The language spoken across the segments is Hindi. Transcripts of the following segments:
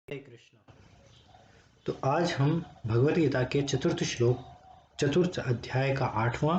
हरे कृष्ण। तो आज हम भगवत गीता के चतुर्थ अध्याय का 8वां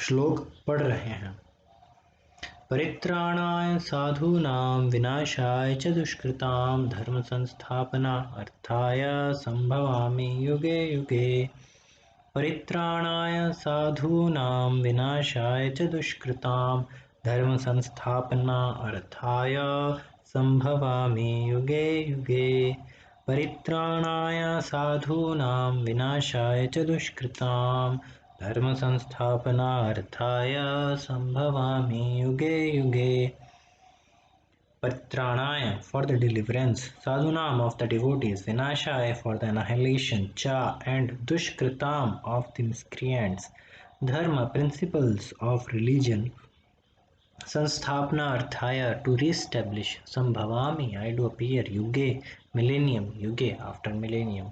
श्लोक पढ़ रहे हैं। परित्राणाय साधूनां विनाशाय च दुष्कृतां धर्म संस्थापना अर्थाय संभवामि युगे युगे। परित्राणाय साधूनां विनाशाय च दुष्कृतां धर्म संस्थापना अर्थाय संभवामि युगे युगे। परित्राणाय साधूनां विनाशाय च दुष्कृतां धर्म संस्थापनार्थाय संभवामि युगे युगे। Paritranaaya for the deliverance, Sadhunam of the devotees, Vinashaya for the annihilation, Cha and Dushkritam of the miscreants, Dharma principles of religion, Sanstapna Arthaya to re-establish, Sambhavami I do appear, Yuge millennium, Yuge after millennium.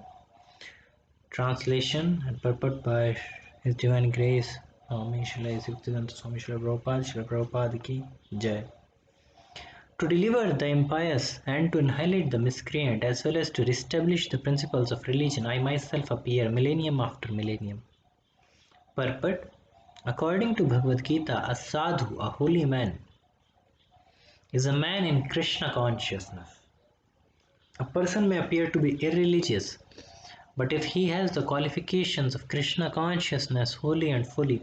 Translation and purport by His Divine Grace, Swami Srila Yuktivedanta Swami Srila Prabhupada ki Jai. To deliver the impious and to annihilate the miscreant as well as to reestablish the principles of religion, I myself appear millennium after millennium. Purport: according to Bhagavad Gita, a sadhu, a holy man, is a man in Krishna consciousness. A person may appear to be irreligious, but if he has the qualifications of Krishna consciousness wholly and fully,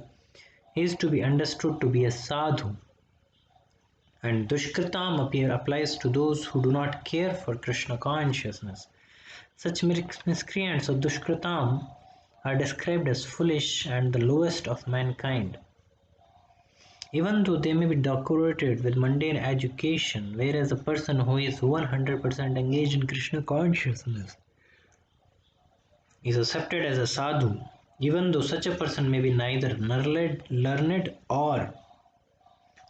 he is to be understood to be a sadhu. And Dushkritam applies to those who do not care for Krishna consciousness. Such miscreants of Dushkritam are described as foolish and the lowest of mankind. Even though they may be decorated with mundane education, whereas a person who is 100% engaged in Krishna consciousness is accepted as a sadhu, even though such a person may be neither learned or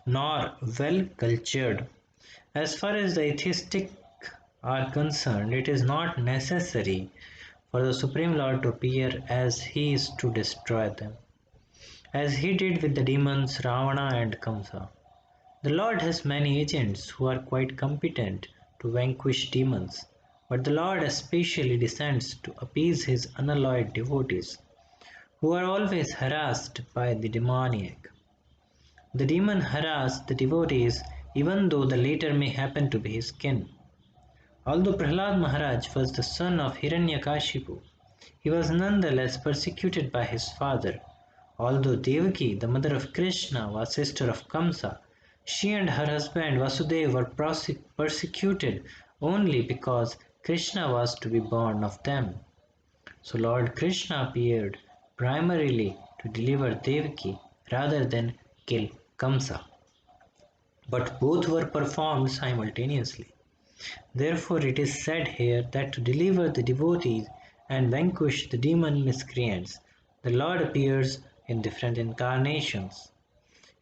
nor well cultured. As far as the atheistic are concerned, it is not necessary for the Supreme Lord to appear as he is to destroy them, as he did with the demons Ravana and Kamsa. The Lord has many agents who are quite competent to vanquish demons, but the Lord especially descends to appease his unalloyed devotees, who are always harassed by the demoniac. The demon harassed the devotees even though the latter may happen to be his kin. Although Prahlad Maharaj was the son of Hiranyakashipu, he was nonetheless persecuted by his father. Although Devaki, the mother of Krishna, was sister of Kamsa, she and her husband Vasudeva were persecuted only because Krishna was to be born of them. So Lord Krishna appeared primarily to deliver Devaki rather than kill Kamsa. But both were performed simultaneously. Therefore it is said here that to deliver the devotees and vanquish the demon miscreants, the Lord appears in different incarnations.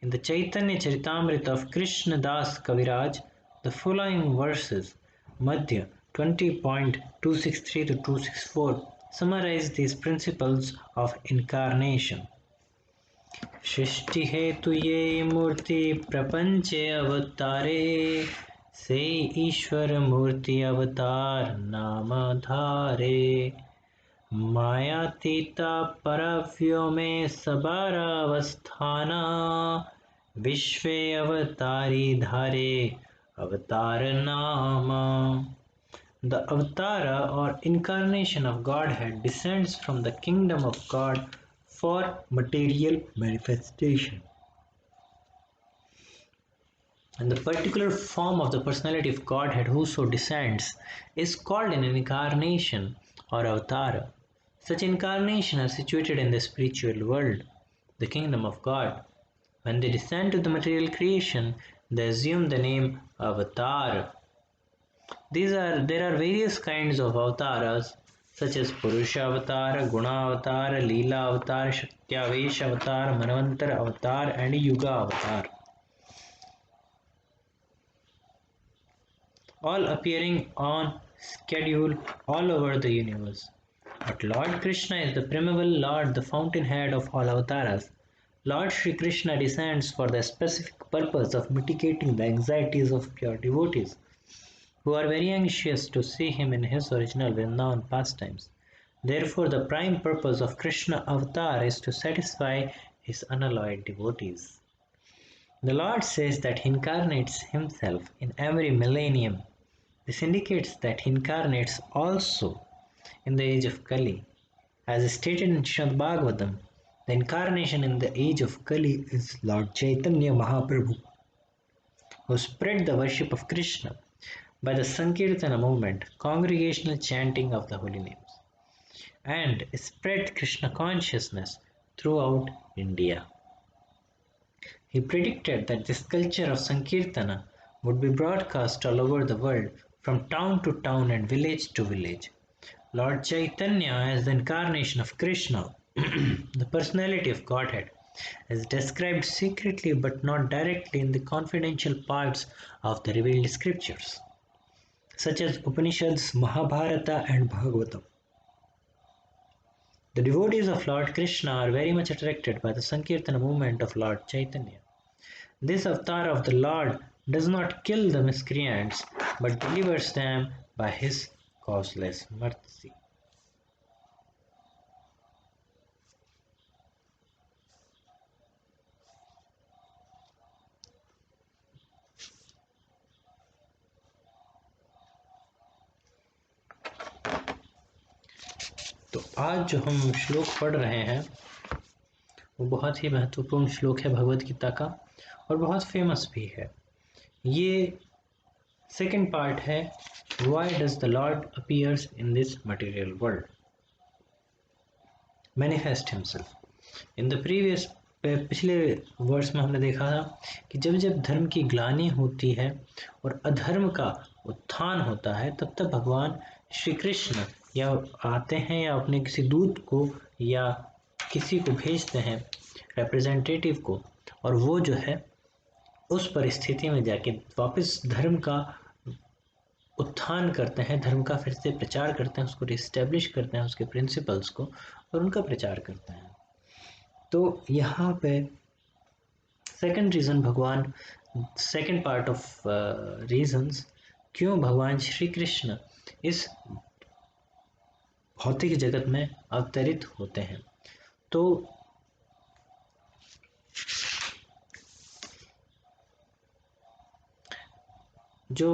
In the Chaitanya Charitamrita of Krishna Das Kaviraj, the following verses, Madhya 20.263 to 264, summarize these principles of incarnation. सृष्टि हेतु ये मूर्ति प्रपंचे अवतारे से ईश्वर मूर्ति अवतार नाम धारे मायातीता परव्योमे सबार अवस्थाना विश्वे अवतारी धारे अवतार नाम. The Avatara or incarnation of Godhead descends from the kingdom of God for material manifestation. And the particular form of the personality of Godhead whoso descends is called an incarnation or avatara. Such incarnations are situated in the spiritual world, the kingdom of God. When they descend to the material creation, they assume the name avatar. There are various kinds of avatars such as Purusha Avatar, Guna Avatar, Leela Avatar, Shaktiavesh Avatar, Manvantar Avatar and Yuga Avatar, all appearing on schedule all over the universe. But Lord Krishna is the primeval Lord, the fountainhead of all avatars. Lord Sri Krishna descends for the specific purpose of mitigating the anxieties of pure devotees. who are very anxious to see him in his original Vrindavan pastimes. Therefore, the prime purpose of Krishna avatar is to satisfy his unalloyed devotees. The Lord says that he incarnates himself in every millennium. This indicates that he incarnates also in the age of Kali. As stated in Srimad Bhagavatam, the incarnation in the age of Kali is Lord Chaitanya Mahaprabhu, who spread the worship of Krishna by the Sankirtana movement, congregational chanting of the holy names, and spread Krishna consciousness throughout India. He predicted that this culture of Sankirtana would be broadcast all over the world, from town to town and village to village. Lord Chaitanya, as the incarnation of Krishna, the personality of Godhead, is described secretly but not directly in the confidential parts of the revealed scriptures, such as Upanishads, Mahabharata, and Bhagavatam. The devotees of Lord Krishna are very much attracted by the Sankirtana movement of Lord Chaitanya. This avatar of the Lord does not kill the miscreants but delivers them by his causeless mercy. तो आज जो हम श्लोक पढ़ रहे हैं वो बहुत ही महत्वपूर्ण श्लोक है भगवद गीता का और बहुत फेमस भी है। ये सेकंड पार्ट है, why does the Lord appears in this material world, manifest himself. In the previous पिछले वर्स में हमने देखा था कि जब जब धर्म की ग्लानि होती है और अधर्म का उत्थान होता है तब तब भगवान श्री कृष्ण या आते हैं या अपने किसी दूत को या किसी को भेजते हैं रिप्रेजेंटेटिव को, और वो जो है उस परिस्थिति में जाके वापस धर्म का उत्थान करते हैं, धर्म का फिर से प्रचार करते हैं, उसको रिस्टेब्लिश करते हैं, उसके प्रिंसिपल्स को, और उनका प्रचार करते हैं। तो यहाँ पे सेकंड रीज़न भगवान, सेकंड पार्ट ऑफ रीजंस क्यों भगवान श्री कृष्ण इस भौतिक जगत में अवतरित होते हैं। तो जो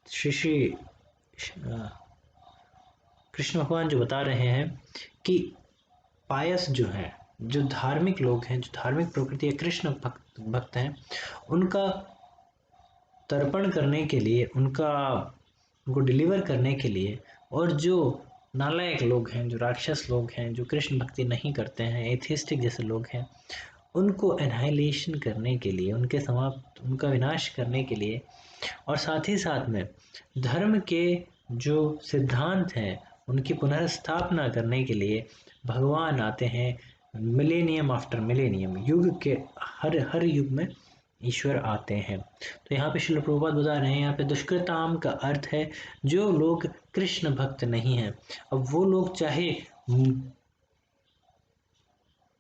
श्री कृष्ण भगवान जो बता रहे हैं कि पायस जो हैं, जो धार्मिक लोग हैं, जो धार्मिक प्रकृति या कृष्ण भक्त हैं, उनका तर्पण करने के लिए, उनको डिलीवर करने के लिए, और जो नालायक लोग हैं, जो राक्षस लोग हैं, जो कृष्ण भक्ति नहीं करते हैं, एथिस्टिक जैसे लोग हैं, उनको एनहाइलेशन करने के लिए, उनका विनाश करने के लिए, और साथ ही साथ में धर्म के जो सिद्धांत हैं उनकी पुनर्स्थापना करने के लिए भगवान आते हैं। मिलेनियम आफ्टर मिलेनियम, युग के हर युग में ईश्वर आते हैं। तो यहाँ पे श्रील प्रभुपाद बता रहे हैं, यहाँ पे दुष्कृताम का अर्थ है जो लोग कृष्ण भक्त नहीं हैं। अब वो लोग चाहे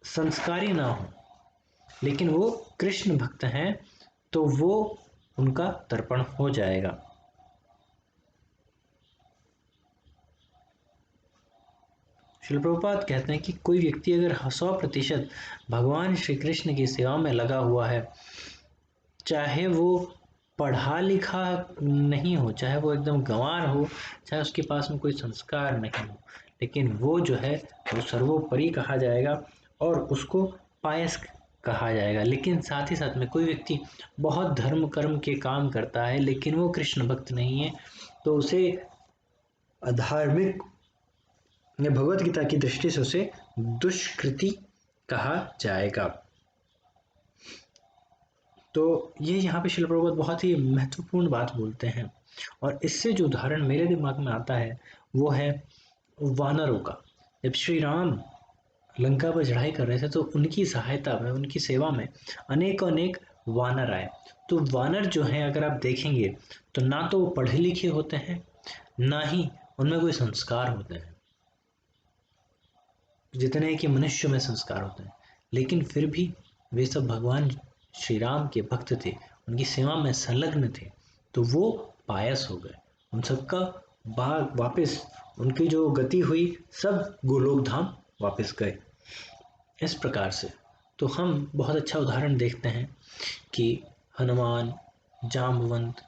संस्कारी ना हो लेकिन वो कृष्ण भक्त हैं तो वो उनका तर्पण हो जाएगा। श्रील प्रभुपाद कहते हैं कि कोई व्यक्ति अगर 100% भगवान श्री कृष्ण की सेवा में लगा हुआ है, चाहे वो पढ़ा लिखा नहीं हो, चाहे वो एकदम गंवार हो, चाहे उसके पास में कोई संस्कार नहीं हो, लेकिन वो जो है वो सर्वोपरि कहा जाएगा और उसको पायस कहा जाएगा। लेकिन साथ ही साथ में कोई व्यक्ति बहुत धर्म कर्म के काम करता है लेकिन वो कृष्ण भक्त नहीं है तो उसे अधार्मिक या भगवत गीता की दृष्टि से उसे दुष्कृति कहा जाएगा। तो ये यहाँ पे श्रील प्रभुपाद बहुत ही महत्वपूर्ण बात बोलते हैं, और इससे जो उदाहरण मेरे दिमाग में आता है वो है वानरों का। जब श्री राम लंका पर चढ़ाई कर रहे थे तो उनकी सहायता में, उनकी सेवा में अनेक वानर आए। तो वानर जो हैं अगर आप देखेंगे तो ना तो वो पढ़े लिखे होते हैं, ना ही उनमें कोई संस्कार होते हैं, जितने कि मनुष्य में संस्कार होते हैं, लेकिन फिर भी वे सब भगवान श्री राम के भक्त थे, उनकी सेवा में संलग्न थे। तो वो पायस हो गए, उन सबका भाग वापस, उनकी जो गति हुई, सब गोलोक धाम वापस गए। इस प्रकार से तो हम बहुत अच्छा उदाहरण देखते हैं कि हनुमान, जाम्बवंत,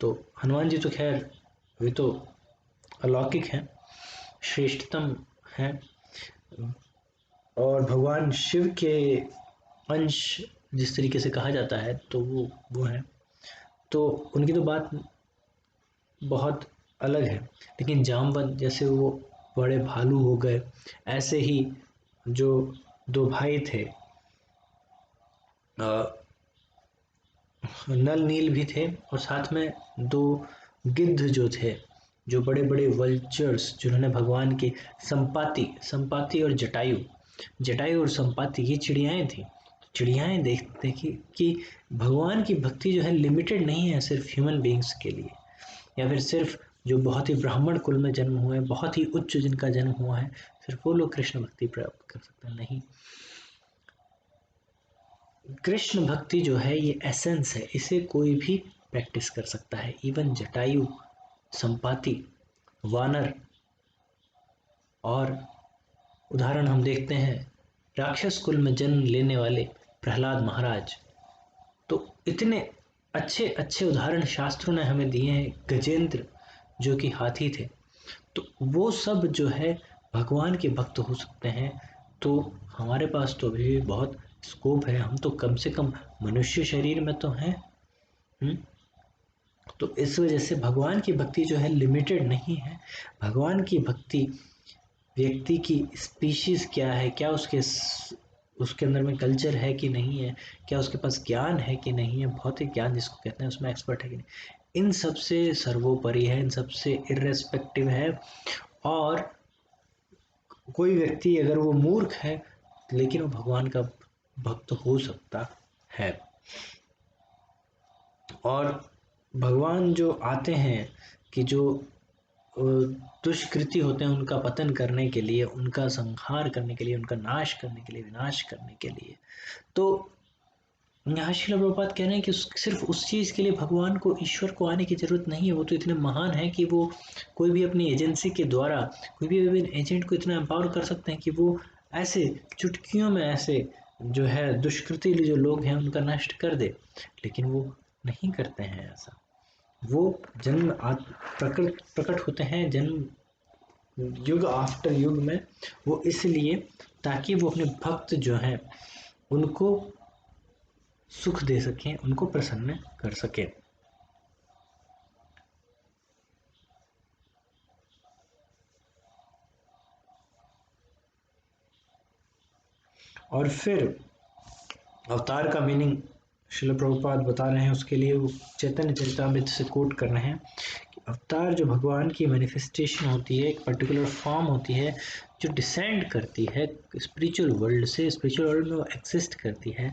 तो हनुमान जी तो खैर वे तो अलौकिक हैं, श्रेष्ठतम हैं, और भगवान शिव के अंश जिस तरीके से कहा जाता है तो वो है, तो उनकी तो बात बहुत अलग है। लेकिन जामवंत जैसे वो बड़े भालू हो गए, ऐसे ही जो दो भाई थे, नल नील भी थे, और साथ में दो गिद्ध जो थे, जो बड़े बड़े वल्चर्स, जिन्होंने भगवान के संपाति संपाति और जटायु, जटायु और संपाति ये चिड़ियाएं थी। चिड़ियाएं देखते कि भगवान की भक्ति जो है लिमिटेड नहीं है सिर्फ ह्यूमन बीइंग्स के लिए, या फिर सिर्फ जो बहुत ही ब्राह्मण कुल में जन्म हुए, बहुत ही उच्च जिनका जन्म हुआ है, सिर्फ वो लोग कृष्ण भक्ति प्राप्त कर सकते हैं, नहीं। कृष्ण भक्ति जो है ये एसेंस है, इसे कोई भी प्रैक्टिस कर सकता है, इवन जटायु, संपाति, वानर, और उदाहरण हम देखते हैं राक्षस कुल में जन्म लेने वाले प्रहलाद महाराज, तो इतने अच्छे अच्छे उदाहरण शास्त्रों ने हमें दिए हैं। गजेंद्र जो कि हाथी थे, तो वो सब जो है भगवान के भक्त हो सकते हैं। तो हमारे पास तो अभी भी बहुत स्कोप है, हम तो कम से कम मनुष्य शरीर में तो हैं। हम्म, तो इस वजह से भगवान की भक्ति जो है लिमिटेड नहीं है। भगवान की भक्ति व्यक्ति की स्पीशीज क्या है, क्या उसके अंदर में कल्चर है कि नहीं है, क्या उसके पास ज्ञान है कि नहीं है, भौतिक ज्ञान जिसको कहते हैं उसमें एक्सपर्ट है कि नहीं, इन सबसे सर्वोपरि है, इन सबसे इर्रेस्पेक्टिव है। और कोई व्यक्ति अगर वो मूर्ख है लेकिन वो भगवान का भक्त हो सकता है। और भगवान जो आते हैं कि जो दुष्कृति होते हैं उनका पतन करने के लिए, उनका संहार करने के लिए, उनका नाश करने के लिए, विनाश करने के लिए, तो यहाँ श्रील प्रभुपाद कह रहे हैं कि सिर्फ उस चीज़ के लिए भगवान को, ईश्वर को आने की जरूरत नहीं है। वो तो इतने महान है कि वो कोई भी अपनी एजेंसी के द्वारा कोई भी एजेंट को इतना एम्पावर कर सकते हैं कि वो ऐसे चुटकियों में ऐसे जो है दुष्कृति जो लोग हैं उनका नष्ट कर दे। लेकिन वो नहीं करते हैं ऐसा। वो जन्म प्रकट होते हैं जन्म युग आफ्टर युग में, वो इसलिए ताकि वो अपने भक्त जो हैं उनको सुख दे सकें, उनको प्रसन्न कर सकें। और फिर अवतार का मीनिंग श्रील प्रभुपाद बता रहे हैं, उसके लिए वो चैतन्य चरितामृत से कोट कर रहे हैं कि अवतार जो भगवान की मैनिफेस्टेशन होती है, एक पर्टिकुलर फॉर्म होती है जो डिसेंड करती है स्पिरिचुअल वर्ल्ड से, स्पिरिचुअल वर्ल्ड में वो एग्जिस्ट करती है,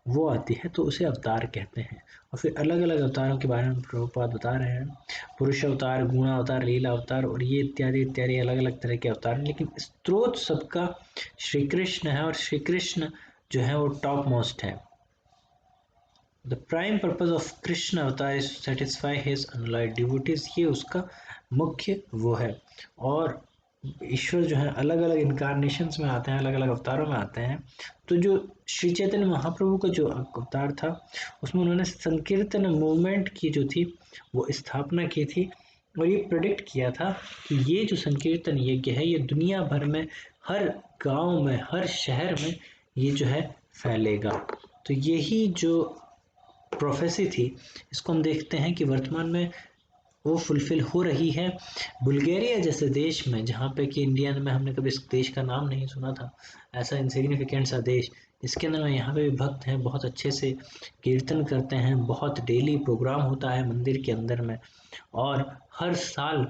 वो आती है, तो उसे अवतार कहते हैं। और फिर अलग अलग अवतारों के बारे में प्रभुपाद बता रहे हैं, पुरुष अवतार, गुण अवतार, लीला अवतार, और ये इत्यादि इत्यादि अलग अलग तरह के अवतार हैं, लेकिन स्रोत सबका श्री कृष्ण है, और श्री कृष्ण जो है वो टॉप मोस्ट है। The prime purpose of Krishna अवतार इज सेटिस्फाई हिज अनलॉयड डिवोटीज, ये उसका मुख्य वो है। और ईश्वर जो है अलग अलग इनकारनेशंस में आते हैं, अलग अलग अवतारों में आते हैं। तो जो श्री चैतन्य महाप्रभु का जो अवतार था उसमें उन्होंने संकीर्तन मूवमेंट की जो थी वो स्थापना की थी, और ये प्रेडिक्ट किया था कि ये जो संकीर्तन यज्ञ है ये दुनिया भर में हर गांव में, हर शहर में ये जो है फैलेगा। तो यही जो प्रोफेसी थी इसको हम देखते हैं कि वर्तमान में वो फुलफिल हो रही है। बुल्गारिया जैसे देश में, जहाँ पे कि इंडिया में हमने कभी इस देश का नाम नहीं सुना था, ऐसा इनसिग्निफिकेंट सा देश, इसके अंदर में यहाँ पे भी भक्त हैं, बहुत अच्छे से कीर्तन करते हैं, बहुत डेली प्रोग्राम होता है मंदिर के अंदर में, और हर साल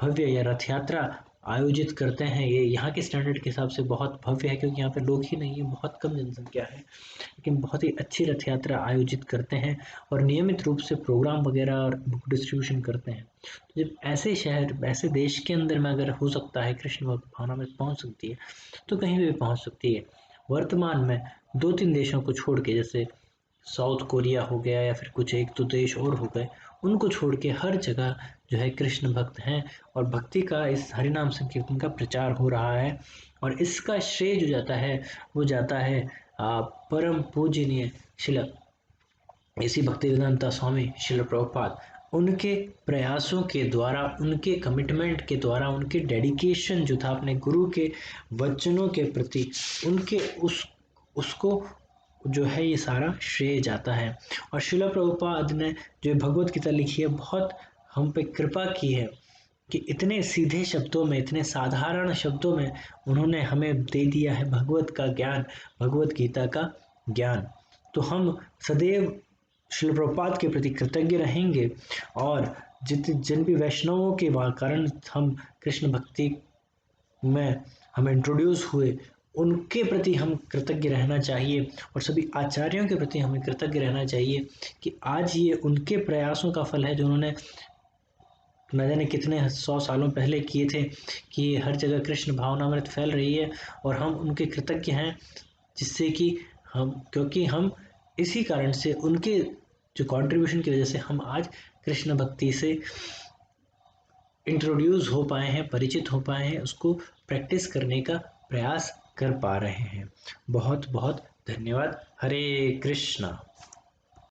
भव्य या रथ यात्रा आयोजित करते हैं। ये यहाँ के स्टैंडर्ड के हिसाब से बहुत भव्य है, क्योंकि यहाँ पे लोग ही नहीं है, बहुत कम जनसंख्या है, लेकिन बहुत ही अच्छी रथ यात्रा आयोजित करते हैं और नियमित रूप से प्रोग्राम वगैरह और बुक डिस्ट्रीब्यूशन करते हैं। तो जब ऐसे शहर, ऐसे देश के अंदर में अगर हो सकता है, कृष्ण भक्त भावना में पहुंच सकती है, तो कहीं भी पहुंच सकती है। वर्तमान में 2-3 देशों को छोड़ के, जैसे साउथ कोरिया हो गया या फिर कुछ एक दो देश और हो गए, उनको छोड़ के हर जगह जो है कृष्ण भक्त हैं और भक्ति का इस हरिनाम संकीर्तन का प्रचार हो रहा है। और इसका श्रेय जो जाता है वो जाता है परम पूजनीय शिला इसी भक्तिवेदांता स्वामी शिल प्रभुपाद, उनके प्रयासों के द्वारा, उनके कमिटमेंट के द्वारा, उनके डेडिकेशन जो था अपने गुरु के वचनों के प्रति, उनके उसको जो है ये सारा श्रेय जाता है। और शिला प्रभुपाद ने जो भगवत गीता लिखी है बहुत हम पे कृपा की है कि इतने सीधे शब्दों में, इतने साधारण शब्दों में उन्होंने हमें दे दिया है भगवत का ज्ञान, भगवत गीता का ज्ञान। तो हम सदैव शिल प्रभुपाद के प्रति कृतज्ञ रहेंगे और जिन भी वैष्णवों के कारण हम कृष्ण भक्ति में हम इंट्रोड्यूस हुए उनके प्रति हम कृतज्ञ रहना चाहिए और सभी आचार्यों के प्रति हमें कृतज्ञ रहना चाहिए कि आज ये उनके प्रयासों का फल है जो उन्होंने न जाने कितने 100 सालों पहले किए थे कि हर जगह कृष्ण भावनामृत फैल रही है और हम उनके कृतज्ञ हैं, जिससे कि क्योंकि हम इसी कारण से उनके जो कंट्रीब्यूशन की वजह से हम आज कृष्ण भक्ति से इंट्रोड्यूस हो पाए हैं, परिचित हो पाए हैं, उसको प्रैक्टिस करने का प्रयास कर पा रहे हैं। बहुत बहुत धन्यवाद। हरे कृष्णा।